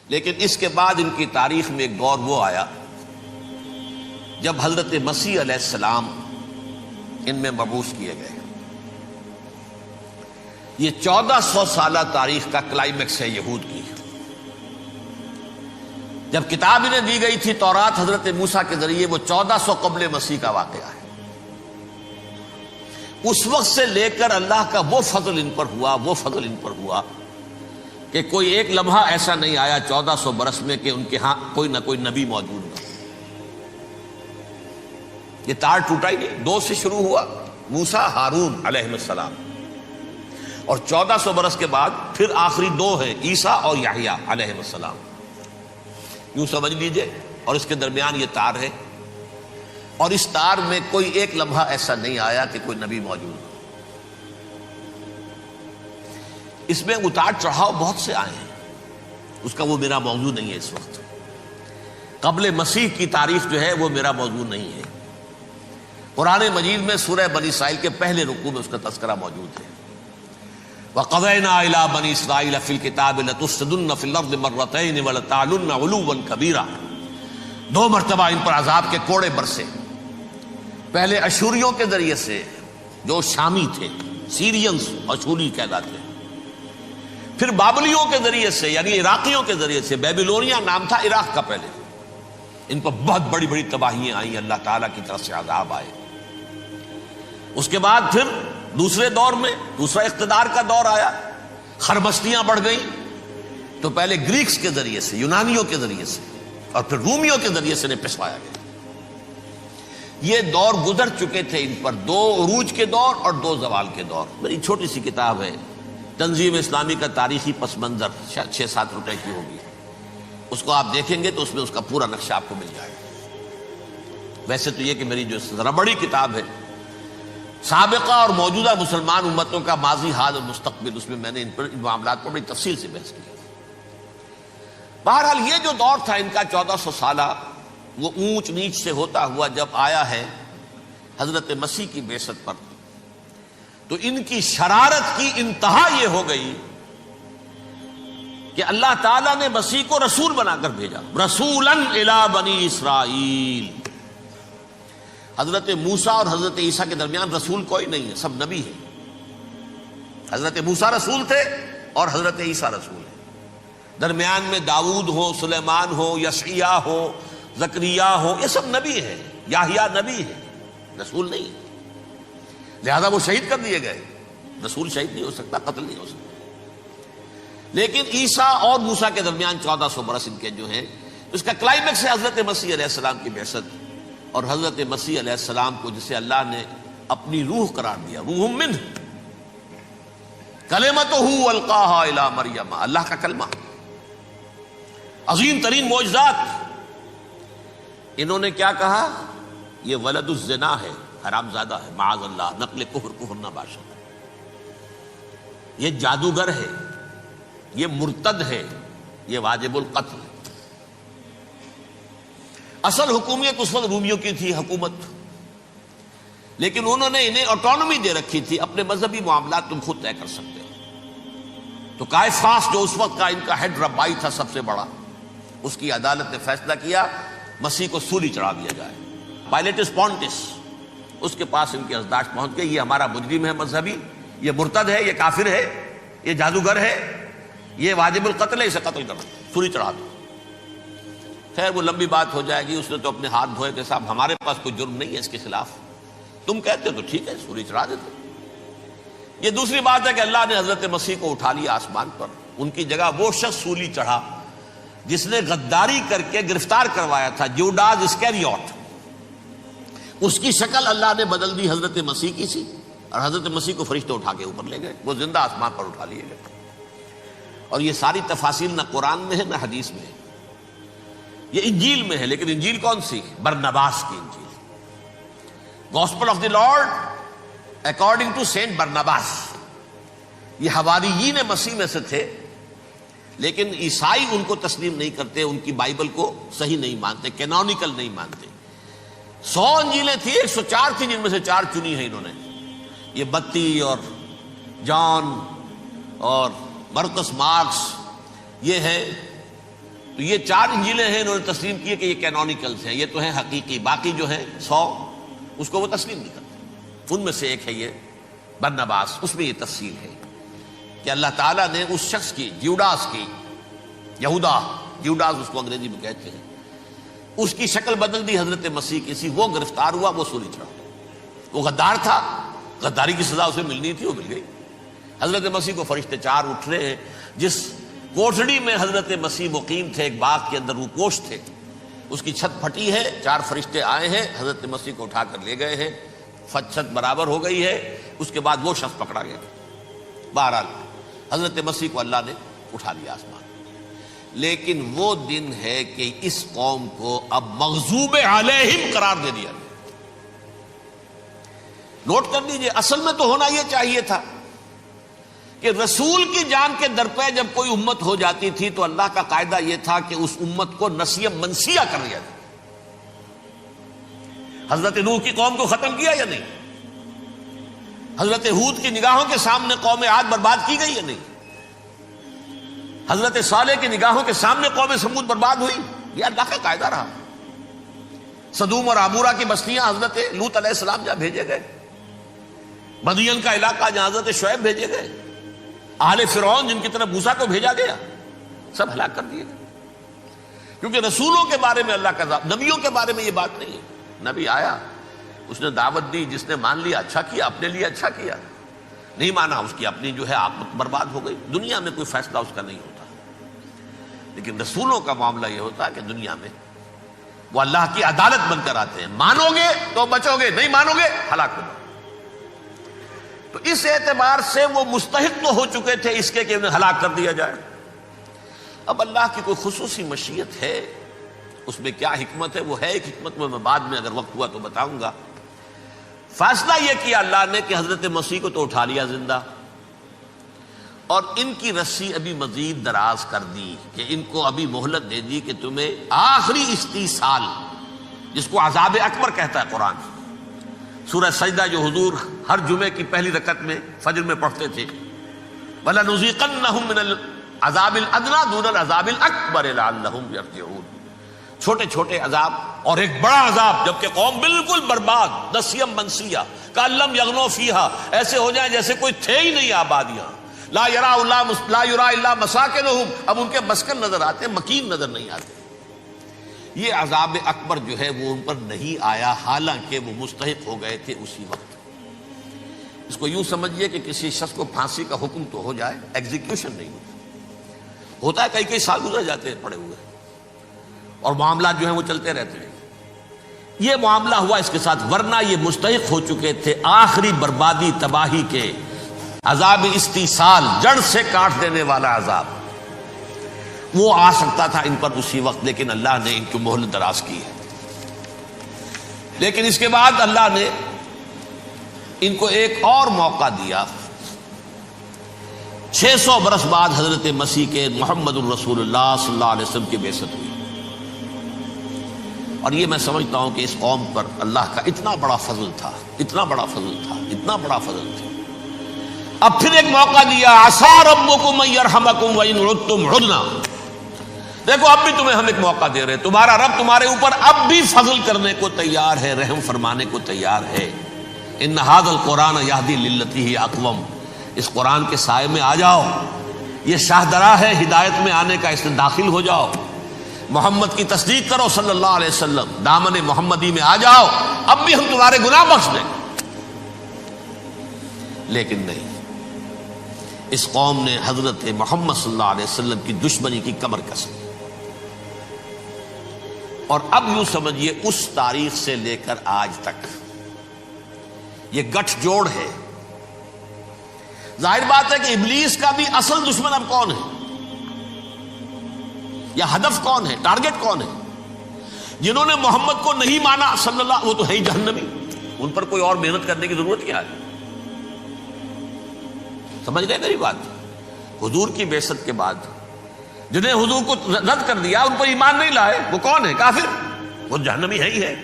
لیکن اس کے بعد ان کی تاریخ میں ایک دور وہ آیا جب حضرت مسیح علیہ السلام ان میں مبعوث کیے گئے۔ یہ 1400 سالہ تاریخ کا کلائمیکس ہے یہود کی۔ جب کتاب انہیں دی گئی تھی تورات حضرت موسیٰ کے ذریعے، وہ 1400 قبل مسیح کا واقعہ ہے۔ اس وقت سے لے کر اللہ کا وہ فضل ان پر ہوا کہ کوئی ایک لمحہ ایسا نہیں آیا 1400 برس میں کہ ان کے ہاں کوئی نہ کوئی نبی موجود نہ۔ یہ تار ٹوٹا ہی نہیں، 2 سے شروع ہوا، موسیٰ ہارون علیہ السلام، اور 1400 برس کے بعد پھر آخری 2 ہیں، عیسیٰ اور یحییٰ علیہ السلام۔ یوں سمجھ لیجئے، اور اس کے درمیان یہ تار ہے، اور اس تار میں کوئی ایک لمحہ ایسا نہیں آیا کہ کوئی نبی موجود ہو۔ اس میں اتار چڑھاؤ بہت سے آئے ہیں، اس کا وہ میرا موضوع نہیں ہے اس وقت۔ قبل مسیح کی تاریخ جو ہے وہ میرا موضوع نہیں ہے۔ قرآن مجید میں سورہ بنی اسرائیل کے پہلے رکوع میں اس کا تذکرہ موجود ہے۔ وَقَضَيْنَا إِلَىٰ بَنِي إِسْرَائِيلَ فِي الْكِتَابِ لَتُفْسِدُنَّ فِي الْأَرْضِ مَرَّتَيْنِ وَلَتَعْلُنَّ عُلُوًّا كَبِيرًا۔ 2 مرتبہ ان پر عذاب کے کوڑے برسے، پہلے اشوریوں کے ذریعے سے جو شامی تھے، سیرینز اشوری کہلاتے ہیں، پھر بابلیوں کے ذریعے سے یعنی عراقیوں کے ذریعے سے، بیبیلونیا نام تھا عراق کا پہلے، ان پر بہت بڑی بڑی تباہیاں آئیں، اللہ تعالیٰ کی طرف سے عذاب آئے۔ اس کے بعد پھر دوسرے دور میں دوسرا اقتدار کا دور آیا، خربستیاں بڑھ گئیں، تو پہلے گریکس کے ذریعے سے، یونانیوں کے ذریعے سے، اور پھر رومیوں کے ذریعے سے انہیں پسوایا گیا۔ یہ دور گزر چکے تھے ان پر، 2 عروج کے دور اور 2 زوال کے دور۔ میری چھوٹی سی کتاب ہے تنظیم اسلامی کا تاریخی پس منظر، 6-7 روپے کی ہوگی، اس کو آپ دیکھیں گے تو اس میں اس کا پورا نقشہ آپ کو مل جائے گا۔ ویسے تو یہ کہ میری جو ذرا بڑی کتاب ہے سابقہ اور موجودہ مسلمان امتوں کا ماضی، حال اور مستقبل، اس میں میں نے ان معاملات پر بڑی تفصیل سے بحث کی۔ بہرحال یہ جو دور تھا ان کا 1400 سالہ، وہ اونچ نیچ سے ہوتا ہوا جب آیا ہے حضرت مسیح کی بعثت پر، تو ان کی شرارت کی انتہا یہ ہو گئی کہ اللہ تعالیٰ نے مسیح کو رسول بنا کر بھیجا، رسولاً الی بنی اسرائیل۔ حضرت موسیٰ اور حضرت عیسیٰ کے درمیان رسول کوئی نہیں ہے، سب نبی ہیں۔ حضرت موسیٰ رسول تھے اور حضرت عیسیٰ رسول ہیں، درمیان میں داؤد ہو، سلیمان ہو، یشعیاء ہو، زکریا ہو، یہ سب نبی ہیں، یحییٰ نبی ہے، رسول نہیں ہے۔ لہذا وہ شہید کر دیے گئے، رسول شہید نہیں ہو سکتا، قتل نہیں ہو سکتا۔ لیکن عیسیٰ اور موسیٰ کے درمیان 1400 برس ان کے جو ہیں، اس کا کلائمیکس ہے حضرت مسیح علیہ السلام کی بعثت، اور حضرت مسیح علیہ السلام کو جسے اللہ نے اپنی روح قرار دیا، روح منہ، کلمتہ القاہا الی مریم، اللہ کا کلمہ، عظیم ترین معجزات۔ انہوں نے کیا کہا؟ یہ ولد الزنا ہے، حرام زادہ ہے، معاذ اللہ، نقل کفر نہ باشد، یہ جادوگر ہے، یہ مرتد ہے، یہ واجب القتل ہے۔ اصل حکومت اس وقت رومیوں کی تھی حکومت، لیکن انہوں نے انہیں آٹونومی دے رکھی تھی، اپنے مذہبی معاملات تم خود طے کر سکتے ہو۔ تو کائفاس جو اس وقت کا ان کا ہیڈ ربائی تھا سب سے بڑا، اس کی عدالت نے فیصلہ کیا مسیح کو سولی چڑھا دیا جائے۔ پائلیٹس پونٹس، اس کے پاس ان کی ازداش پہنچ گئی، یہ ہمارا مجرم ہے مذہبی، یہ مرتد ہے، یہ کافر ہے، یہ جادوگر ہے، یہ واجب القتل ہے، اسے قتل کرو، سولی چڑھا دو۔ خیر وہ لمبی بات ہو جائے گی، اس نے تو اپنے ہاتھ دھوئے کہ صاحب ہمارے پاس کوئی جرم نہیں ہے اس کے خلاف، تم کہتے ہو تو ٹھیک ہے، سولی چڑھا دیتے۔ یہ دوسری بات ہے کہ اللہ نے حضرت مسیح کو اٹھا لیا آسمان پر، ان کی جگہ وہ شخص سولی چڑھا جس نے غداری کر کے گرفتار کروایا تھا، جوڈاس اسکیریوٹ، اس کی شکل اللہ نے بدل دی، حضرت مسیح کی سی، اور حضرت مسیح کو فرشتے اٹھا کے اوپر لے گئے، وہ زندہ آسمان پر اٹھا لیے گئے۔ اور یہ ساری تفاصیل نہ قرآن میں ہے نہ حدیث میں ہے، یہ انجیل میں ہے، لیکن انجیل کون سی؟ برنباس کی انجیل، gospel of the Lord according to Saint Barnabas. یہ حواریین مسیح میں سے تھے، لیکن عیسائی ان کو تسلیم نہیں کرتے، ان کی بائبل کو صحیح نہیں مانتے، کینونیکل نہیں مانتے۔ 100 انجیلیں تھیں، 104 تھیں، جن میں سے 4 چنی ہیں انہوں نے، یہ متی اور جان اور مرکس مارکس، یہ ہے تو یہ 4 انجیلیں ہیں، انہوں نے تسلیم کیے کہ یہ کینونیکلز ہیں، یہ تو ہیں حقیقی، باقی جو ہیں 100 اس کو وہ تسلیم نہیں کرتے۔ ان میں سے ایک ہے یہ برنباس، اس میں یہ تفصیل ہے کہ اللہ تعالیٰ نے اس شخص کی، جیوڈاس کی، یہودا جیوڈاس اس کو انگریزی میں کہتے ہیں، اس کی شکل بدل دی حضرت مسیح کی سی، وہ گرفتار ہوا، وہ سولی چڑھا۔ وہ غدار تھا، غداری کی سزا اسے ملنی تھی، وہ مل گئی۔ حضرت مسیح کو فرشتے 4 اٹھ رہے ہیں، جس کوٹڑی میں حضرت مسیح مقیم تھے، ایک باغ کے اندر روپوش تھے، اس کی چھت پھٹی ہے، 4 فرشتے آئے ہیں، حضرت مسیح کو اٹھا کر لے گئے ہیں، چھت برابر ہو گئی ہے۔ اس کے بعد وہ شخص پکڑا گیا۔ بہرحال حضرت مسیح کو اللہ نے اٹھا لیا آسمان۔ لیکن وہ دن ہے کہ اس قوم کو اب مغضوب علیہم قرار دے دیا گیا۔ نوٹ کر لیجئے، اصل میں تو ہونا یہ چاہیے تھا کہ رسول کی جان کے در پہ جب کوئی امت ہو جاتی تھی تو اللہ کا قاعدہ یہ تھا کہ اس امت کو نسیہ منسیہ کر دیا جائے۔ حضرت نوح کی قوم کو ختم کیا یا نہیں؟ حضرت ہود کی نگاہوں کے سامنے قوم عاد برباد کی گئی یا نہیں؟ حضرت صالح کی نگاہوں کے سامنے قوم سمود برباد ہوئی؟ یہ اللہ کا قاعدہ رہا۔ سدوم اور عمورہ کی بستیاں حضرت لوط علیہ السلام جہاں بھیجے گئے، مدین کا علاقہ جہاں حضرت شعیب بھیجے گئے، اہل فرعون جن کی طرف موسیٰ کو بھیجا گیا، سب ہلاک کر دیے گئے۔ کیونکہ رسولوں کے بارے میں اللہ کا نبیوں کے بارے میں یہ بات نہیں ہے۔ نبی آیا، اس نے دعوت دی، جس نے مان لیا اچھا کیا، اپنے لیے اچھا کیا، نہیں مانا اس کی اپنی جو ہے عاقبت برباد ہو گئی۔ دنیا میں کوئی فیصلہ اس کا نہیں ہوتا، لیکن رسولوں کا معاملہ یہ ہوتا ہے کہ دنیا میں وہ اللہ کی عدالت بن کر آتے ہیں۔ مانو گے تو بچو گے، نہیں مانو گے ہلاک ہو جاؤ۔ تو اس اعتبار سے وہ مستحق تو ہو چکے تھے اس کے کہ انہیں ہلاک کر دیا جائے۔ اب اللہ کی کوئی خصوصی مشیت ہے، اس میں کیا حکمت ہے، وہ ہے ایک حکمت میں بعد میں اگر وقت ہوا تو بتاؤں گا۔ فیصلہ یہ کیا اللہ نے کہ حضرت مسیح کو تو اٹھا لیا زندہ، اور ان کی رسی ابھی مزید دراز کر دی کہ ان کو ابھی مہلت دے دی کہ تمہیں آخری استیصال، جس کو عذاب اکبر کہتا ہے قرآن، سورہ سجدہ جو حضور ہر جمعے کی پہلی رکعت میں فجر میں پڑھتے تھے، وَلَنُذِيقَنَّهُم مِّنَ الْعَذَابِ الْأَدْنَىٰ دُونَ الْعَذَابِ الْأَكْبَرِ لَعَلَّهُمْ يَرْجِعُونَ۔ چھوٹے چھوٹے عذاب اور ایک بڑا عذاب، جبکہ قوم بالکل برباد، نسیم منسیہ، کأن لم یغنوا فیہا، ایسے ہو جائیں جیسے کوئی تھے ہی نہیں آبادیاں۔ لا یرا الا مساکنہم، اب ان کے مسکن نظر آتے، مکین نظر نہیں آتے۔ یہ عذاب اکبر جو ہے وہ ان پر نہیں آیا، حالانکہ وہ مستحق ہو گئے تھے اسی وقت۔ اس کو یوں سمجھیے کہ کسی شخص کو پھانسی کا حکم تو ہو جائے، ایگزیکیوشن نہیں ہوتا ہے، کئی سال گزر جاتے ہیں پڑے ہوئے، اور معاملات جو ہیں وہ چلتے رہتے ہیں۔ یہ معاملہ ہوا اس کے ساتھ، ورنہ یہ مستحق ہو چکے تھے آخری بربادی تباہی کے، عذاب استیصال، جڑ سے کاٹ دینے والا عذاب۔ وہ آ سکتا تھا ان پر اسی وقت، لیکن اللہ نے ان کی مہلت دراز کی ہے۔ لیکن اس کے بعد اللہ نے ان کو ایک اور موقع دیا۔ 600 برس بعد حضرت مسیح کے محمد الرسول اللہ صلی اللہ علیہ وسلم کی بعثت ہوئی، اور یہ میں سمجھتا ہوں کہ اس قوم پر اللہ کا اتنا بڑا فضل تھا، اتنا بڑا فضل تھا، اتنا بڑا فضل تھا۔ اب پھر ایک موقع دیا، عسیٰ ربکم ان یرحمکم وان عدتم عدنا۔ دیکھو اب بھی تمہیں ہم ایک موقع دے رہے ہیں، تمہارا رب تمہارے اوپر اب بھی فضل کرنے کو تیار ہے، رحم فرمانے کو تیار ہے۔ ان ھذا القرآن یہدی للتی ہی اقوم، اس قرآن کے سائے میں آ جاؤ، یہ شاہدرا ہے ہدایت میں آنے کا، اس میں داخل ہو جاؤ، محمد کی تصدیق کرو صلی اللہ علیہ وسلم، دامن محمدی میں آ جاؤ، اب بھی ہم تمہارے گناہ بخش دیں۔ لیکن نہیں، اس قوم نے حضرت محمد صلی اللہ علیہ وسلم کی دشمنی کی کمر کس لی، اور اب یوں سمجھیے اس تاریخ سے لے کر آج تک یہ گٹھ جوڑ ہے۔ ظاہر بات ہے کہ ابلیس کا بھی اصل دشمن اب کون ہے، یا ہدف کون ہے، ٹارگٹ کون ہے؟ جنہوں نے محمد کو نہیں مانا صلی اللہ، وہ تو ہے ہی جہنمی، ان پر کوئی اور محنت کرنے کی ضرورت کیا ہے؟ سمجھ رہے میری بات؟ حضور کی بعثت کے بعد جنہیں حضور کو رد کر دیا، ان پر ایمان نہیں لائے، وہ کون ہے؟ کافر، وہ جہنمی ہے ہی ہے۔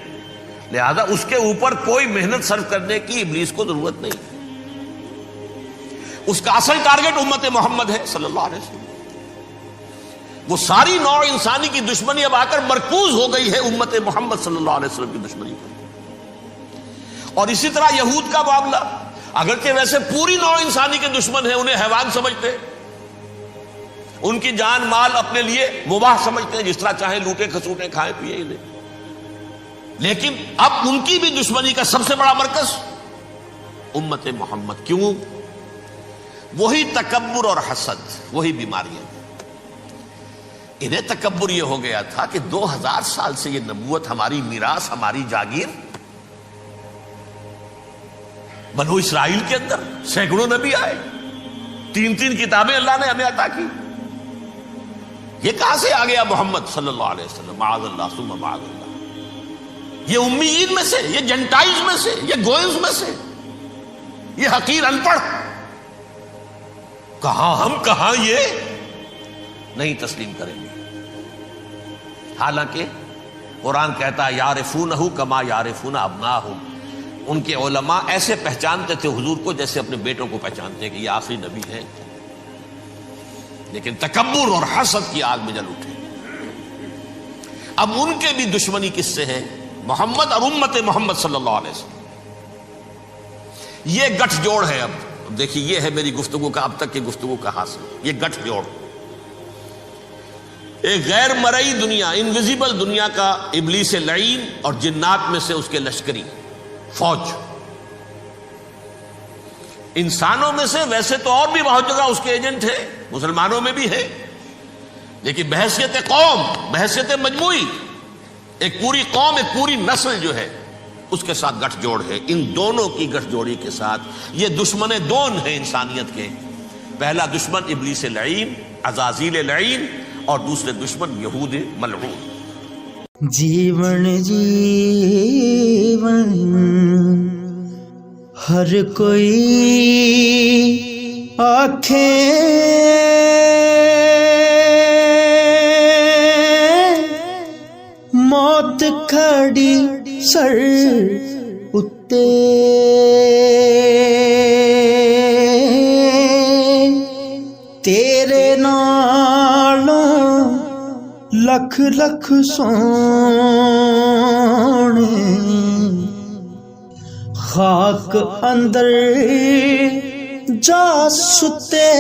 لہذا اس کے اوپر کوئی محنت صرف کرنے کی ابلیس کو ضرورت نہیں، اس کا اصل ٹارگٹ امت محمد ہے صلی اللہ علیہ وسلم۔ وہ ساری نوع انسانی کی دشمنی اب آ کر مرکوز ہو گئی ہے امت محمد صلی اللہ علیہ وسلم کی دشمنی پر. اور اسی طرح یہود کا معاملہ، اگرچہ ویسے پوری نوع انسانی کے دشمن ہیں، انہیں حیوان سمجھتے، ان کی جان مال اپنے لیے مباح سمجھتے ہیں، جس طرح چاہیں لوٹے کھسوٹے کھائیں پیے انہیں. لیکن اب ان کی بھی دشمنی کا سب سے بڑا مرکز امت محمد. کیوں؟ وہی تکبر اور حسد، وہی بیماریاں. انہیں تکبر یہ ہو گیا تھا کہ 2000 سال سے یہ نبوت ہماری میراث، ہماری جاگیر. بنو اسرائیل کے اندر سینکڑوں نبی آئے، 3 کتابیں اللہ نے ہمیں عطا کی. یہ کہاں سے آ گیا محمد صلی اللہ علیہ وسلم؟ معاذ اللہ ثم معاذ اللہ. یہ امیین میں سے، یہ جنٹائلز میں سے، یہ گوئنز میں سے، یہ حقیر ان پڑھ. کہاں ہم، کہاں یہ نہیں تسلیم کریں گے. حالانکہ قرآن کہتا ہے یعرفونہ کما یعرفون ابناہم. ان کے علماء ایسے پہچانتے تھے حضور کو جیسے اپنے بیٹوں کو پہچانتے ہیں کہ یہ آخری نبی ہے. لیکن تکبر اور حسد کی آگ میں جل اٹھے. اب ان کے بھی دشمنی کس سے ہے؟ محمد اور امت محمد صلی اللہ علیہ وسلم. یہ گٹھ جوڑ ہے. اب دیکھیے، یہ ہے میری گفتگو کا اب تک کی گفتگو کا حاصل، یہ گٹھ جوڑ. ایک غیر مرئی دنیا، انویزیبل دنیا کا ابلیس لعین اور جنات میں سے اس کے لشکری فوج. انسانوں میں سے ویسے تو اور بھی بہت جگہ اس کے ایجنٹ ہیں، مسلمانوں میں بھی ہے، لیکن بحیثیت قوم، بحیثیت مجموعی، ایک پوری قوم، ایک پوری نسل جو ہے اس کے ساتھ گٹھ جوڑ ہے. ان دونوں کی گٹھ جوڑی کے ساتھ یہ دشمن دون ہیں انسانیت کے. پہلا دشمن ابلیس لعین، عزازیل لعین، اور دوسرے دشمن یہود ملعون. جیون جیون ہر کوئی آنکھیں موت کھڑی سر اتے تیرے نالوں لکھ لکھ سونے خاک اندر جا ستے.